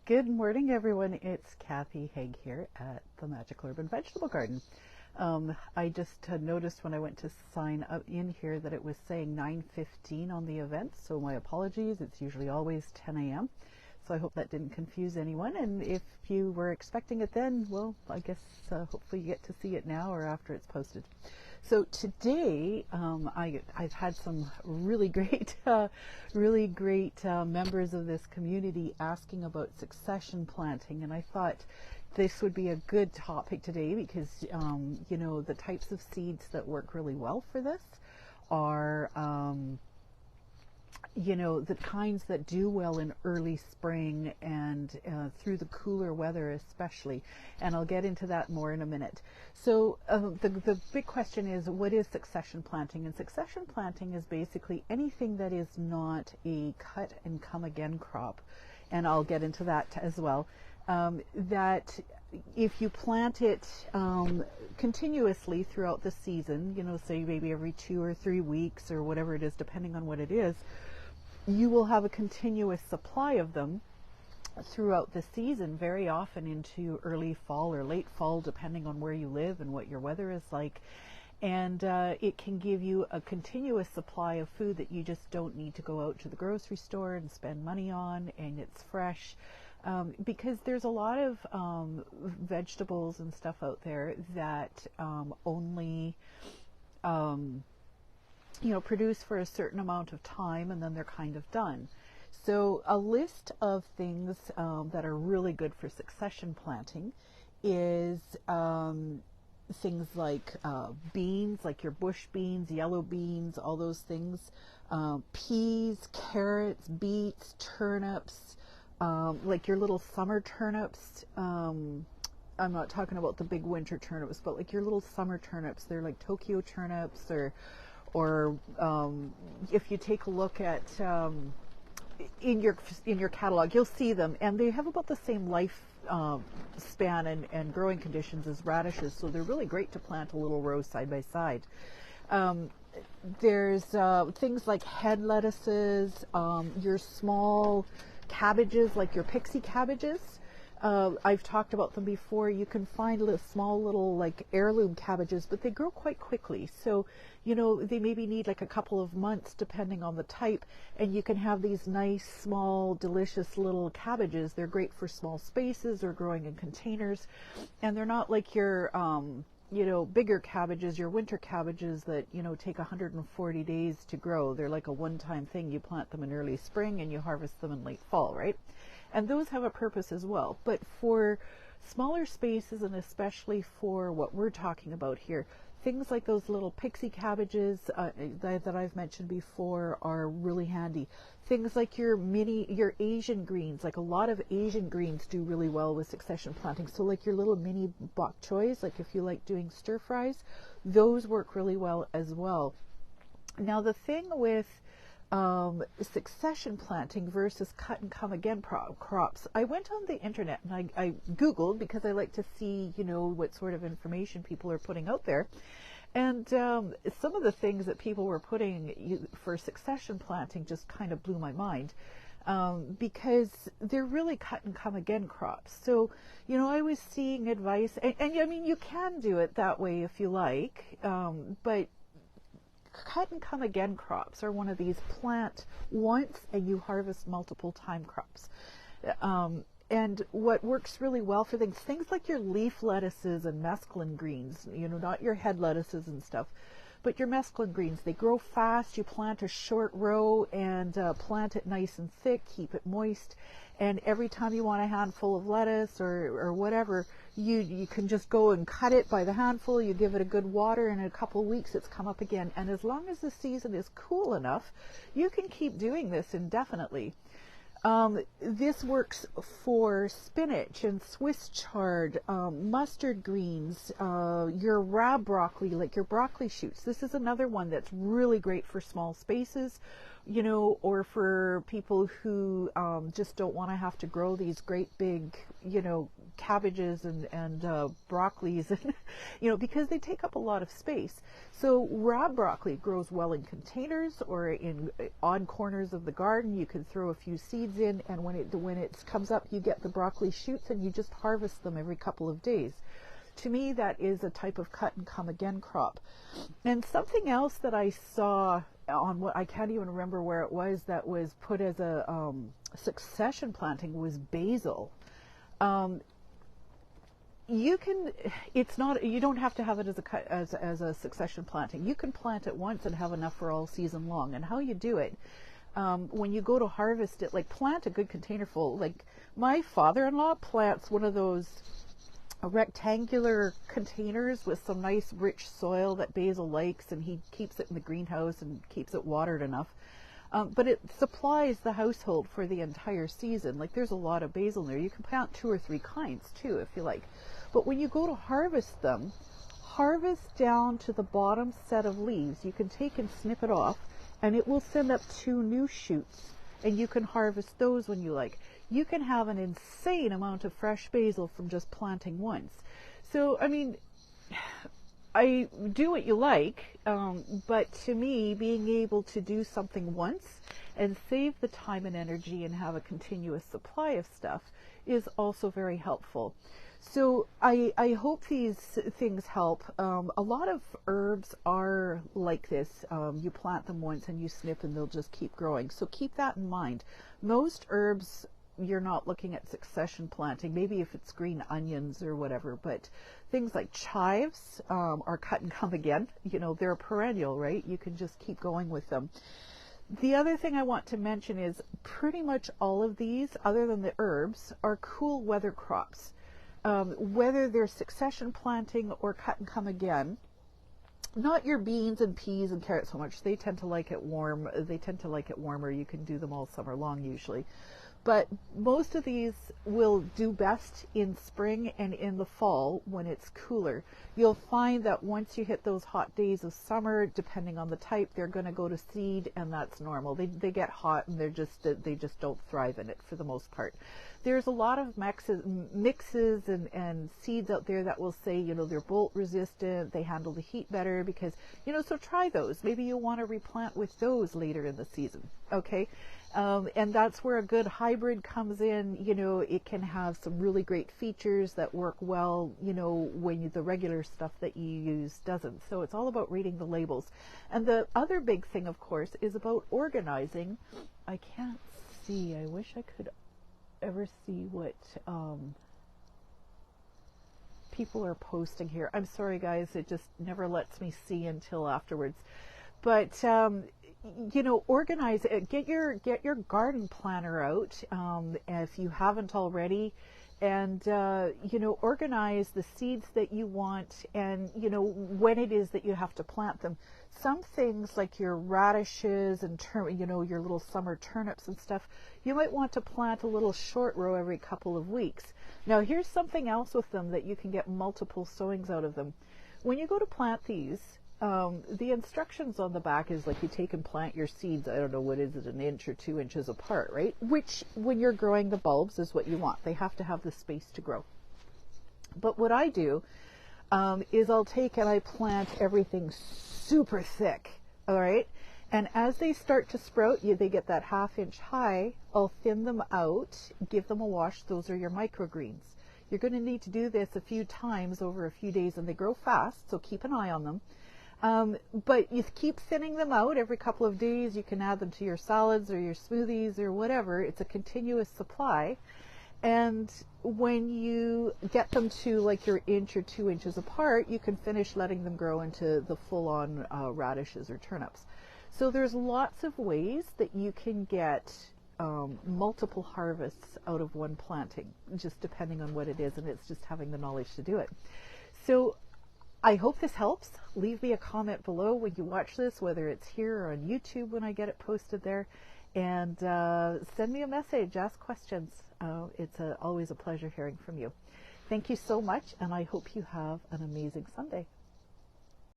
Good morning, everyone. It's Cathy Haig here at the Magical Urban Vegetable Garden. I just had noticed when I went to sign up in here that it was saying 9:15 on the event, so my apologies. It's usually always 10 a.m. So I hope that didn't confuse anyone. And if you were expecting it then, well, I guess hopefully you get to see it now or after it's posted. So today, I've had some really great, members of this community asking about succession planting, and I thought this would be a good topic today because, the types of seeds that work really well for this are, the kinds that do well in early spring and through the cooler weather especially. And I'll get into that more in a minute. So the big question is, what is succession planting? And succession planting is basically anything that is not a cut and come again crop. And I'll get into that as well. That if you plant it continuously throughout the season, say maybe every 2 or 3 weeks or whatever it is, depending on what it is, you will have a continuous supply of them throughout the season, very often into early fall or late fall, depending on where you live and what your weather is like. And it can give you a continuous supply of food that you just don't need to go out to the grocery store and spend money on, and it's fresh. Because there's a lot of vegetables and stuff out there that only produce for a certain amount of time and then they're kind of done. So a list of things that are really good for succession planting is things like beans, like your bush beans, yellow beans, all those things, peas, carrots, beets, turnips, like your little summer turnips. I'm not talking about the big winter turnips, but like your little summer turnips. They're like Tokyo turnips, or if you take a look at in your catalog, you'll see them, and they have about the same life span and growing conditions as radishes, so they're really great to plant a little row side by side. There's things like head lettuces, your small cabbages, like your pixie cabbages. I've talked about them before. You can find small little like heirloom cabbages, but they grow quite quickly. So, they maybe need like a couple of months depending on the type, and you can have these nice, small, delicious little cabbages. They're great for small spaces or growing in containers, and they're not like your, bigger cabbages, your winter cabbages that, take 140 days to grow. They're like a one-time thing. You plant them in early spring and you harvest them in late fall, right? And those have a purpose as well. But for smaller spaces, and especially for what we're talking about here, things like those little pixie cabbages that I've mentioned before are really handy. Things like your Asian greens, like a lot of Asian greens do really well with succession planting. So like your little mini bok choys, like if you like doing stir fries, those work really well as well. Now the thing with succession planting versus cut and come again crops. I went on the internet and I Googled, because I like to see, what sort of information people are putting out there. And some of the things that people were putting for succession planting just kind of blew my mind. Because they're really cut and come again crops. So, I was seeing advice, and I mean, you can do it that way if you like, but cut and come again crops are one of these plant once and you harvest multiple time crops. And what works really well for things like your leaf lettuces and mesclun greens, not your head lettuces and stuff, but your mesclun greens, they grow fast. You plant a short row and plant it nice and thick, keep it moist. And every time you want a handful of lettuce or whatever, you can just go and cut it by the handful. You give it a good water, and in a couple of weeks it's come up again. And as long as the season is cool enough, you can keep doing this indefinitely. This works for spinach and Swiss chard, mustard greens, your rab broccoli, like your broccoli shoots. This is another one that's really great for small spaces, or for people who just don't want to have to grow these great big, cabbages and broccolis, and because they take up a lot of space. So raw broccoli grows well in containers or in odd corners of the garden. You can throw a few seeds in, and when it comes up, you get the broccoli shoots, and you just harvest them every couple of days. To me, that is a type of cut and come again crop. And something else that I saw on what I can't even remember where it was, that was put as a succession planting, was basil. You don't have to have it as a succession planting. You can plant it once and have enough for all season long. And how you do it, when you go to harvest it, like plant a good container full. Like my father-in-law plants one of those rectangular containers with some nice rich soil that basil likes, and he keeps it in the greenhouse and keeps it watered enough. But it supplies the household for the entire season. Like there's a lot of basil in there. You can plant 2 or 3 kinds too if you like. But when you go to harvest them, harvest down to the bottom set of leaves. You can take and snip it off, and it will send up 2 new shoots, and you can harvest those when you like. You can have an insane amount of fresh basil from just planting once. So, I mean, I do what you like, but to me, being able to do something once and save the time and energy and have a continuous supply of stuff is also very helpful. So I hope these things help. A lot of herbs are like this. You plant them once and you snip and they'll just keep growing. So keep that in mind. Most herbs, you're not looking at succession planting, maybe if it's green onions or whatever, but things like chives are cut and come again. They're a perennial, right? You can just keep going with them. The other thing I want to mention is pretty much all of these, other than the herbs, are cool weather crops. Whether they're succession planting or cut and come again. Not your beans and peas and carrots so much. They tend to like it warm. They tend to like it warmer. You can do them all summer long usually. But most of these will do best in spring and in the fall when it's cooler. You'll find that once you hit those hot days of summer, depending on the type, they're going to go to seed, and that's normal. They get hot and they just don't thrive in it for the most part. There's a lot of mixes and seeds out there that will say, they're bolt resistant, they handle the heat better because, so try those. Maybe you'll want to replant with those later in the season. Okay. And that's where a good hybrid comes in. It can have some really great features that work well, when the regular stuff that you use doesn't. So it's all about reading the labels. And the other big thing, of course, is about organizing. I can't see. I wish I could ever see what people are posting here. I'm sorry, guys. It just never lets me see until afterwards. But organize it. Get your garden planner out if you haven't already, and organize the seeds that you want, and when it is that you have to plant them. Some things like your radishes and your little summer turnips and stuff, you might want to plant a little short row every couple of weeks. Now here's something else with them that you can get multiple sowings out of them. When you go to plant these, the instructions on the back is like you take and plant your seeds, I don't know, what is it, 1 inch or 2 inches apart, right? Which, when you're growing the bulbs, is what you want. They have to have the space to grow. But what I do is I'll take and I plant everything super thick, all right? And as they start to sprout, they get that 1/2 inch high, I'll thin them out, give them a wash. Those are your microgreens. You're going to need to do this a few times over a few days, and they grow fast, so keep an eye on them. But you keep thinning them out every couple of days. You can add them to your salads or your smoothies or whatever. It's a continuous supply. And when you get them to like your 1 inch or 2 inches apart, you can finish letting them grow into the full-on radishes or turnips. So there's lots of ways that you can get multiple harvests out of one planting, just depending on what it is, and it's just having the knowledge to do it. So I hope this helps. Leave me a comment below when you watch this, whether it's here or on YouTube when I get it posted there, and send me a message, ask questions. It's always a pleasure hearing from you. Thank you so much, and I hope you have an amazing Sunday.